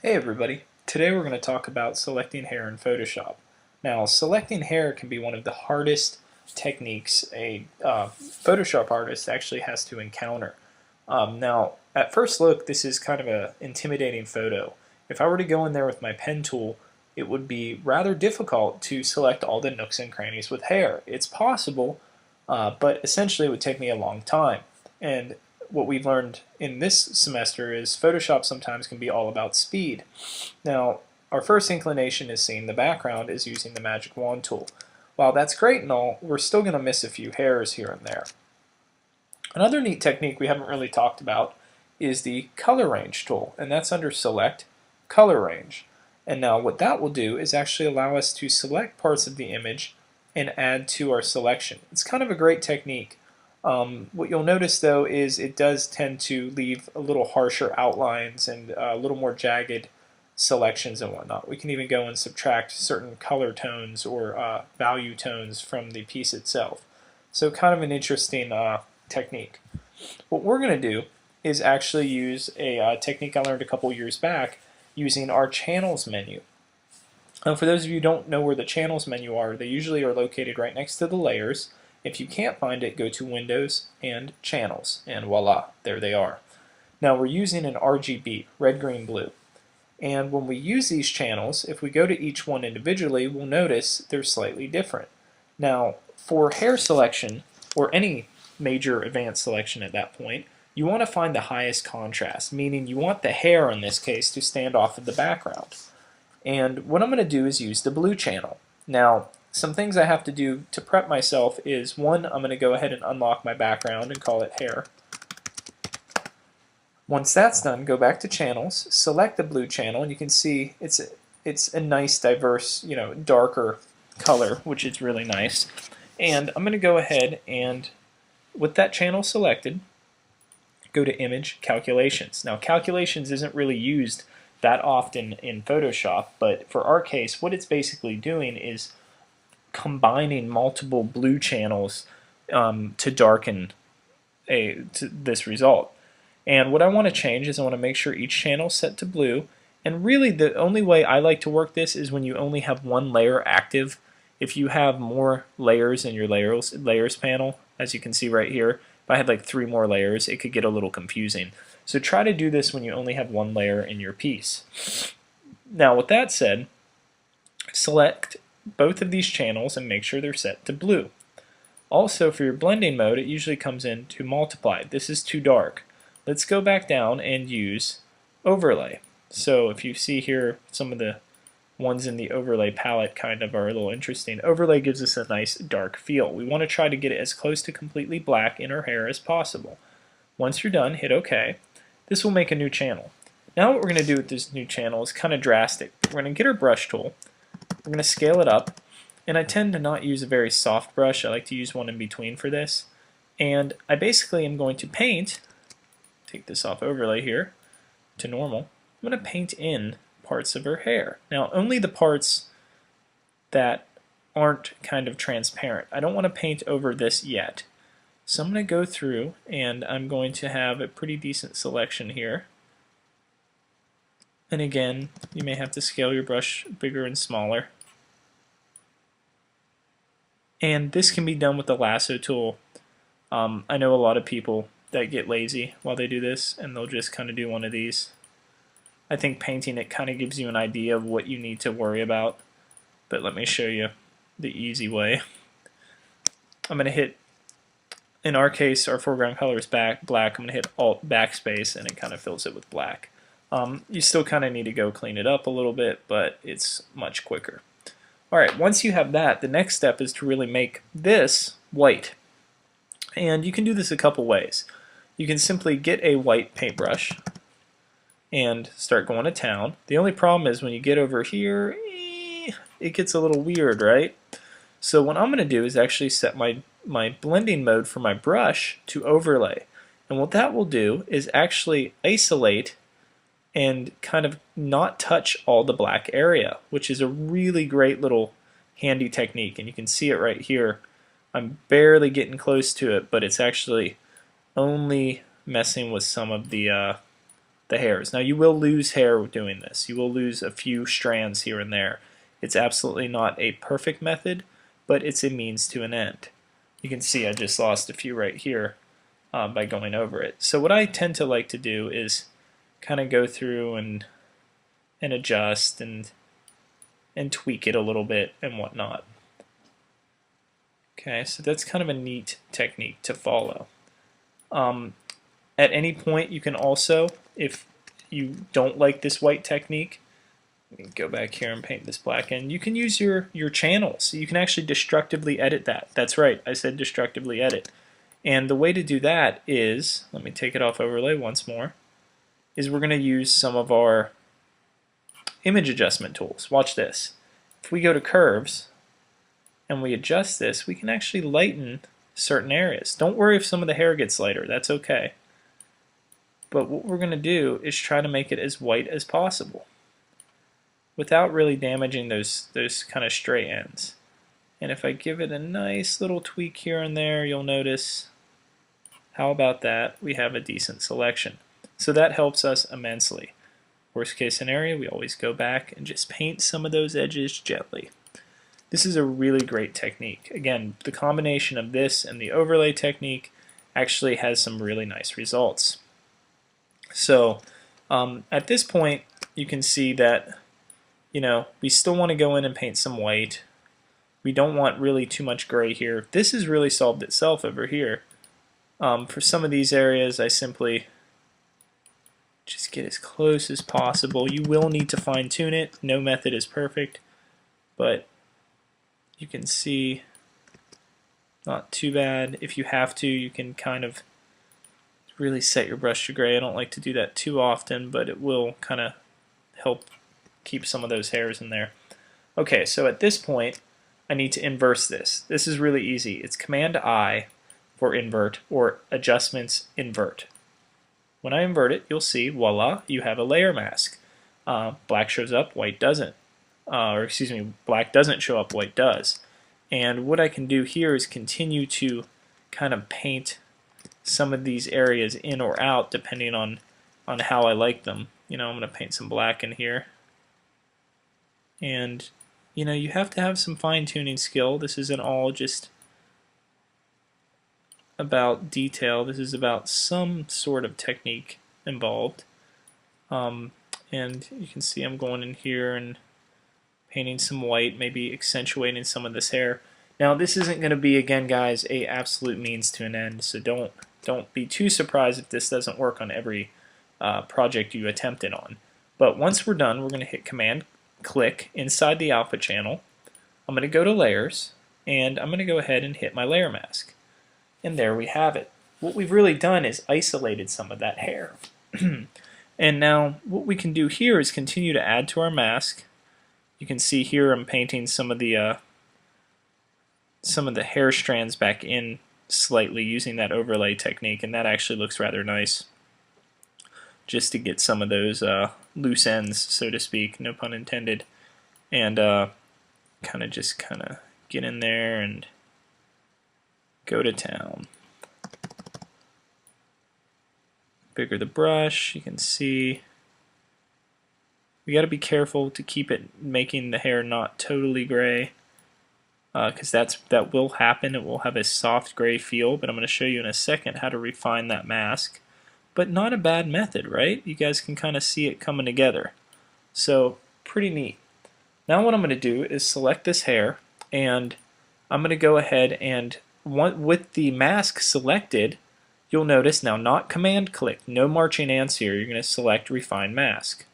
Hey everybody, today we're going to talk about selecting hair in Photoshop. Now selecting hair can be one of the hardest techniques a Photoshop artist actually has to encounter. Now at first look this is kind of an intimidating photo. If I were to go in there with my pen tool it would be rather difficult to select all the nooks and crannies with hair. It's possible, but essentially it would take me a long time. And what we've learned in this semester is Photoshop sometimes can be all about speed. Now, our first inclination is seeing the background is using the magic wand tool. While that's great and all, we're still going to miss a few hairs here and there. Another neat technique we haven't really talked about is the color range tool, and that's under Select, Color Range. And now what that will do is actually allow us to select parts of the image and add to our selection. It's kind of a great technique. What you'll notice though is it does tend to leave a little harsher outlines and a little more jagged selections and whatnot. We can even go and subtract certain color tones or value tones from the piece itself. So kind of an interesting technique. What we're going to do is actually use a technique I learned a couple years back using our channels menu. For those of you who don't know where the channels menu are, they usually are located right next to the layers. If you can't find it, go to Windows and Channels, and voila, there they are. Now we're using an RGB, red, green, blue. And when we use these channels, if we go to each one individually, we'll notice they're slightly different. Now, for hair selection, or any major advanced selection at that point, you want to find the highest contrast, meaning you want the hair in this case to stand off of the background. And what I'm going to do is use the blue channel. Now, some things I have to do to prep myself is, one, I'm going to go ahead and unlock my background and call it hair. Once that's done, go back to channels, select the blue channel, and you can see it's a nice, diverse, darker color, which is really nice. And I'm going to go ahead and, with that channel selected, go to Image, Calculations. Now, Calculations isn't really used that often in Photoshop, but for our case, what it's basically doing is combining multiple blue channels to darken this result. And what I want to change is I want to make sure each channel is set to blue. And really the only way I like to work this is when you only have one layer active. If you have more layers in your layers panel, as you can see right here, if I had like 3 more layers, it could get a little confusing. So try to do this when you only have one layer in your piece. Now with that said, select both of these channels and make sure they're set to blue. Also for your blending mode, it usually comes in to multiply. This is too dark. Let's go back down and use overlay. So if you see here, some of the ones in the overlay palette kind of are a little interesting. Overlay gives us a nice dark feel. We want to try to get it as close to completely black in our hair as possible. Once you're done, hit OK. This will make a new channel. Now what we're going to do with this new channel is kind of drastic. We're going to get our brush tool. We're going to scale it up, and I tend to not use a very soft brush. I like to use one in between for this. And I basically am going to paint, take this off overlay here to normal, I'm going to paint in parts of her hair. Now only the parts that aren't kind of transparent. I don't want to paint over this yet. So I'm going to go through and I'm going to have a pretty decent selection here. And again, you may have to scale your brush bigger and smaller. And this can be done with the lasso tool. I know a lot of people that get lazy while they do this, and they'll just kind of do one of these. I think painting it kind of gives you an idea of what you need to worry about. But let me show you the easy way. I'm going to hit, in our case, our foreground color is black. I'm going to hit Alt Backspace, and it kind of fills it with black. You still kind of need to go clean it up a little bit, but it's much quicker. Alright, once you have that, the next step is to really make this white. And you can do this a couple ways. You can simply get a white paintbrush and start going to town. The only problem is when you get over here, it gets a little weird, right? So what I'm going to do is actually set my blending mode for my brush to overlay. And what that will do is actually isolate and kind of not touch all the black area, which is a really great little handy technique. And you can see it right here. I'm barely getting close to it, but it's actually only messing with some of the the hairs. Now you will lose hair doing this. You will lose a few strands here and there. It's absolutely not a perfect method, but it's a means to an end. You can see I just lost a few right here by going over it. So what I tend to like to do is kind of go through and adjust and tweak it a little bit and whatnot. Okay, so that's kind of a neat technique to follow. At any point you can also, if you don't like this white technique, let me go back here and paint this black in. You can use your channels. You can actually destructively edit that. That's right, I said destructively edit. And the way to do that is, let me take it off overlay once more, is we're going to use some of our image adjustment tools. Watch this. If we go to curves and we adjust this, we can actually lighten certain areas. Don't worry if some of the hair gets lighter, that's okay. But what we're going to do is try to make it as white as possible without really damaging those kind of stray ends. And if I give it a nice little tweak here and there, you'll notice, how about that, we have a decent selection. So that helps us immensely. Worst case scenario, we always go back and just paint some of those edges gently. This is a really great technique. Again, the combination of this and the overlay technique actually has some really nice results. So at this point, you can see that we still want to go in and paint some white. We don't want really too much gray here. This has really solved itself over here. For some of these areas, I simply just get as close as possible. You will need to fine tune it. No method is perfect, but you can see not too bad. If you have to, you can kind of really set your brush to gray. I don't like to do that too often, but it will kind of help keep some of those hairs in there. Okay, so at this point, I need to inverse this. This is really easy. It's Command-I for invert, or adjustments invert. When I invert it, you'll see, voila, you have a layer mask. Black shows up, white doesn't. Or excuse me, black doesn't show up, white does. And what I can do here is continue to kind of paint some of these areas in or out depending on how I like them. I'm going to paint some black in here. And you have to have some fine-tuning skill. This isn't all just about detail. This is about some sort of technique involved. And you can see I'm going in here and painting some white, maybe accentuating some of this hair. Now this isn't going to be, again guys, a absolute means to an end, so don't be too surprised if this doesn't work on every project you attempt it on. But once we're done, we're going to hit Command click inside the alpha channel. I'm going to go to layers, and I'm going to go ahead and hit my layer mask. And there we have it. What we've really done is isolated some of that hair. And now what we can do here is continue to add to our mask. You can see here I'm painting some of the hair strands back in slightly using that overlay technique, and that actually looks rather nice, just to get some of those loose ends, so to speak, no pun intended, and kind of get in there and go to town. Bigger the brush, you can see we got to be careful to keep it making the hair not totally gray, because that will happen. It will have a soft gray feel, but I'm going to show you in a second how to refine that mask. But not a bad method, right? You guys can kind of see it coming together. So pretty neat. Now what I'm going to do is select this hair, and I'm going to go ahead and with the mask selected, you'll notice now not command click, no marching ants here. You're going to select refine mask.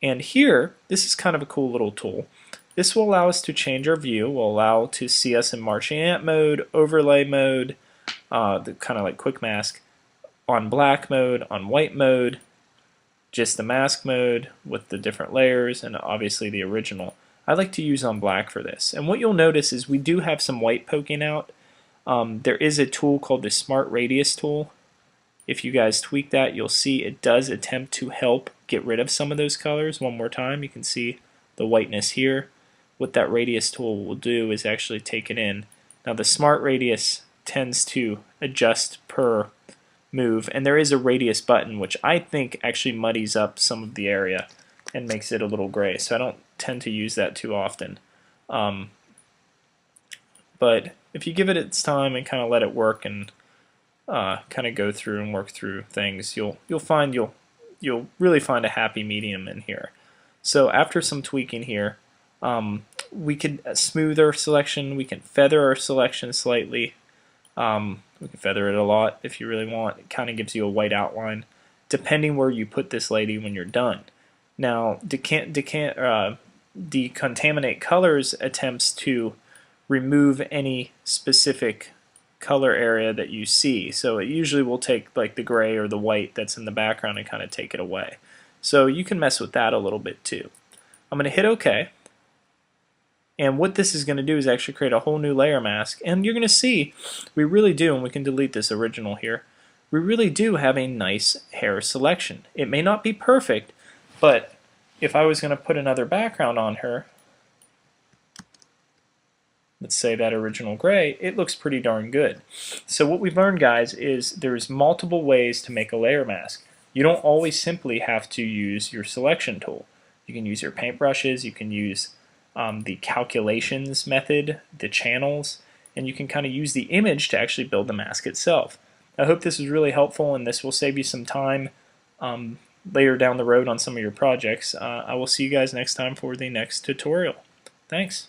And here, this is kind of a cool little tool. This will allow us to change our view, will allow to see us in marching ant mode, overlay mode, the kind of like quick mask, on black mode, on white mode, just the mask mode with the different layers, and obviously the original. I like to use on black for this. And what you'll notice is we do have some white poking out. There is a tool called the Smart Radius tool. If you guys tweak that, you'll see it does attempt to help get rid of some of those colors. One more time, you can see the whiteness here. What that radius tool will do is actually take it in. Now the Smart Radius tends to adjust per move, and there is a radius button, which I think actually muddies up some of the area and makes it a little gray, so I don't tend to use that too often. But if you give it its time and kind of let it work and kind of go through and work through things, you'll really find a happy medium in here. So after some tweaking here, we could smooth our selection, we can feather our selection slightly. We can feather it a lot if you really want. It kind of gives you a white outline, depending where you put this lady when you're done. Now, Decontaminate Colors attempts to remove any specific color area that you see. So it usually will take like the gray or the white that's in the background and kind of take it away. So you can mess with that a little bit too. I'm going to hit OK. And what this is going to do is actually create a whole new layer mask. And you're going to see we really do, and we can delete this original here, we really do have a nice hair selection. It may not be perfect, but if I was going to put another background on her, let's say that original gray, it looks pretty darn good. So what we've learned, guys, is there's multiple ways to make a layer mask. You don't always simply have to use your selection tool. You can use your paintbrushes, you can use the calculations method, the channels, and you can kind of use the image to actually build the mask itself. I hope this is really helpful, and this will save you some time later down the road on some of your projects. I will see you guys next time for the next tutorial. Thanks.